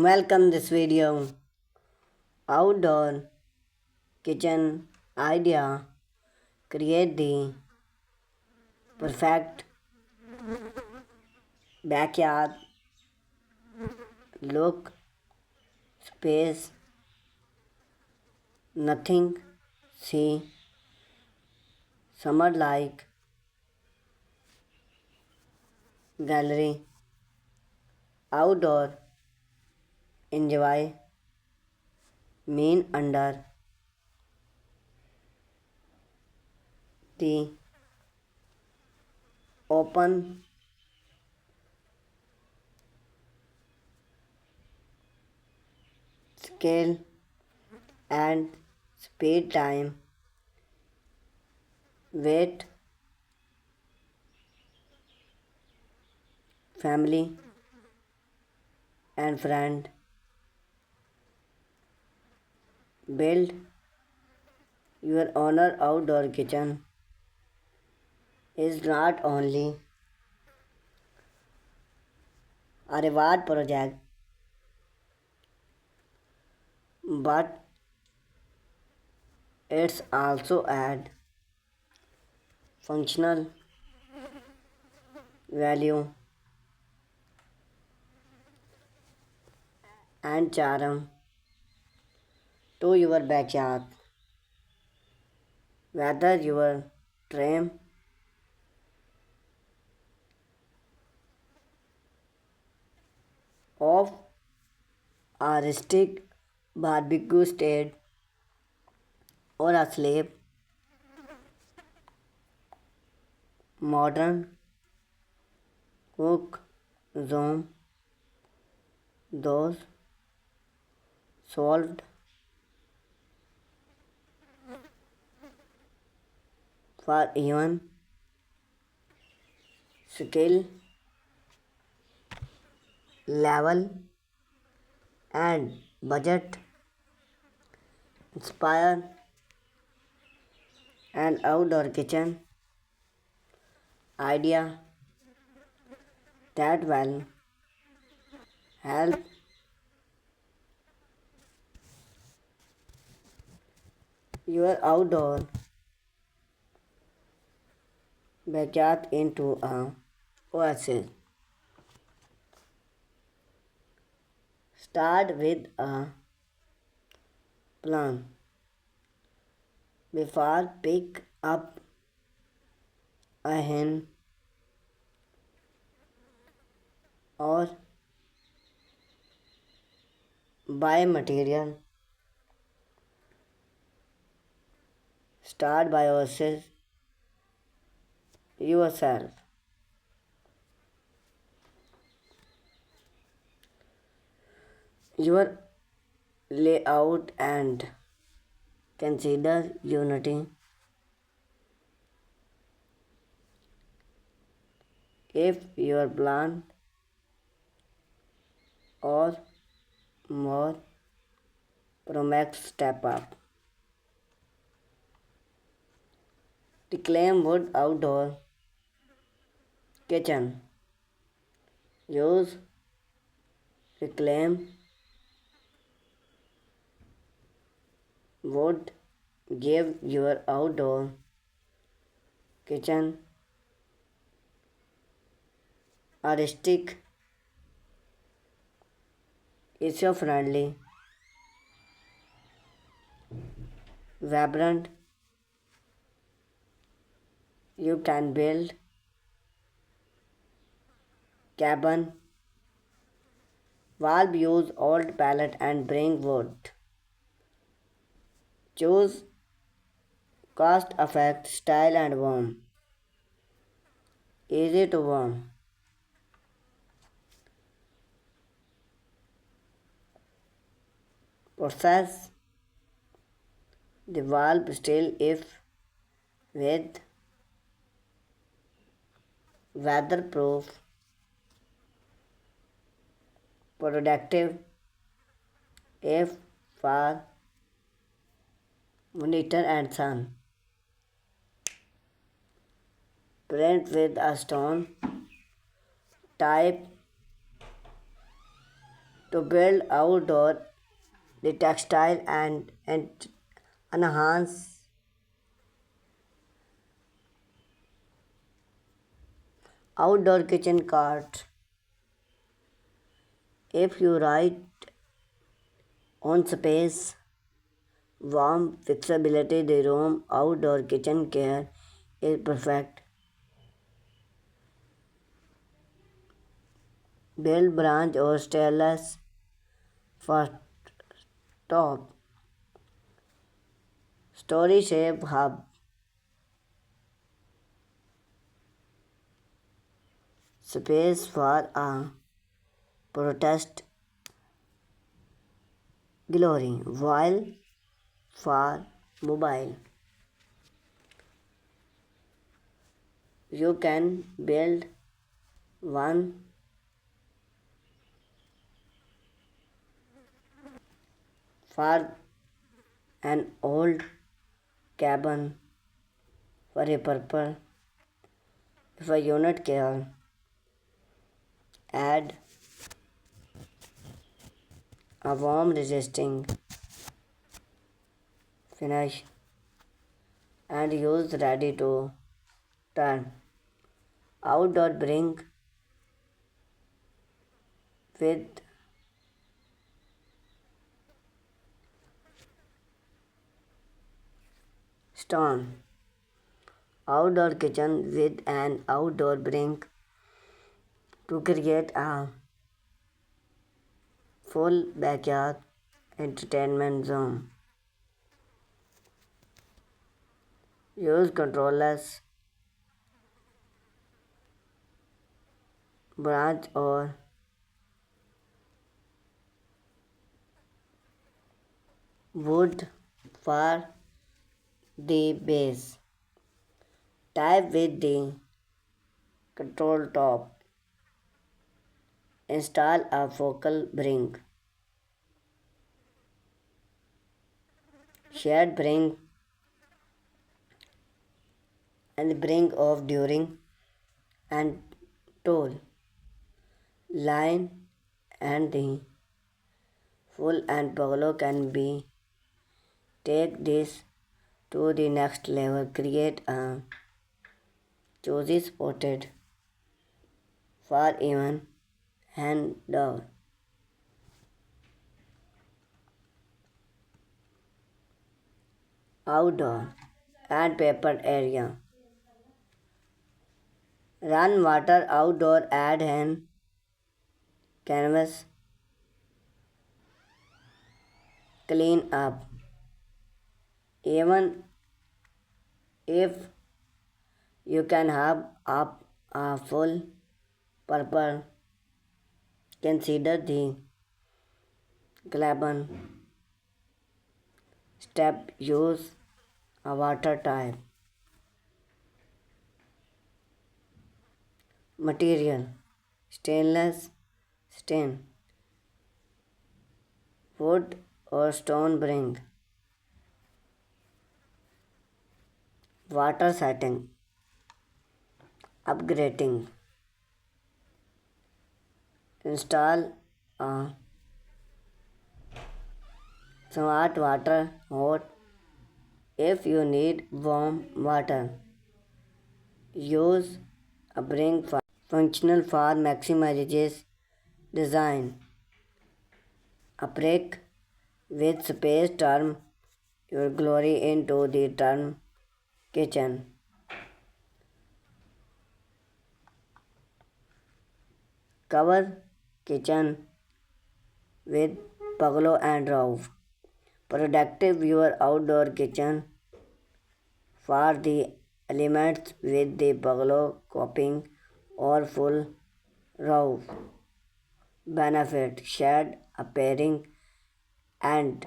Welcome this video. Outdoor kitchen idea. Create the perfect backyard look, space, nothing, see, summer like, gallery, outdoor, enjoy, mean under the open scale and speed time, weight, family and friend, build your owner outdoor kitchen is not only a reward project but it's also add functional value and charm to your backyard. Whether your dream of a rustic barbecue state or a slave modern cook zone, those solved for even skill level and budget inspire an outdoor kitchen idea that will help your outdoor backyard into a oasis. Start with a plan before pick up a hen or buy material. Start by assess yourself. Your layout and consider unity. If your plan or more promax step up. Reclaim wood outdoor kitchen. Use reclaim wood. Give your outdoor kitchen a rustic, eco-friendly, vibrant. You can build cabin, wall use old pallet and bring wood. Choose cost effect style and warm. Easy to warm. Process the valve still if with weatherproof, productive if for monitor and sun. Print with a stone type To build outdoor the textile and enhance outdoor kitchen cart. If you write on space, warm flexibility, the room outdoor kitchen care is perfect. Build branch or stairless for top. Story shape hub. Space for a protest glory while for mobile. You can build one for an old cabin for a purpose. If a unit can add a warm resisting finish and use ready to turn. Outdoor bring with stone. Outdoor kitchen with an outdoor brink to create a full backyard entertainment zone. Use controllers, branch or wood for the base. Type with the control top. Install a focal brink. Shared brink and brink of during and tool line and the full and Pagolo can be take this to the next level. Create a choosy spotted for even hand down. Outdoor and paper area. Run water outdoor, add hand canvas, clean up. Even if you can have up a full purple, consider the Glaban step, use a water type. Material stainless stain, wood or stone bring. Water setting, upgrading. Install a smart water hot if you need warm water. Use a bring functional for maximizes design. A break with space turn your glory into the turn kitchen. Cover kitchen with pergola and roof. Productive your outdoor kitchen for the elements with the pergola coping or full roof. Benefit shed appearing and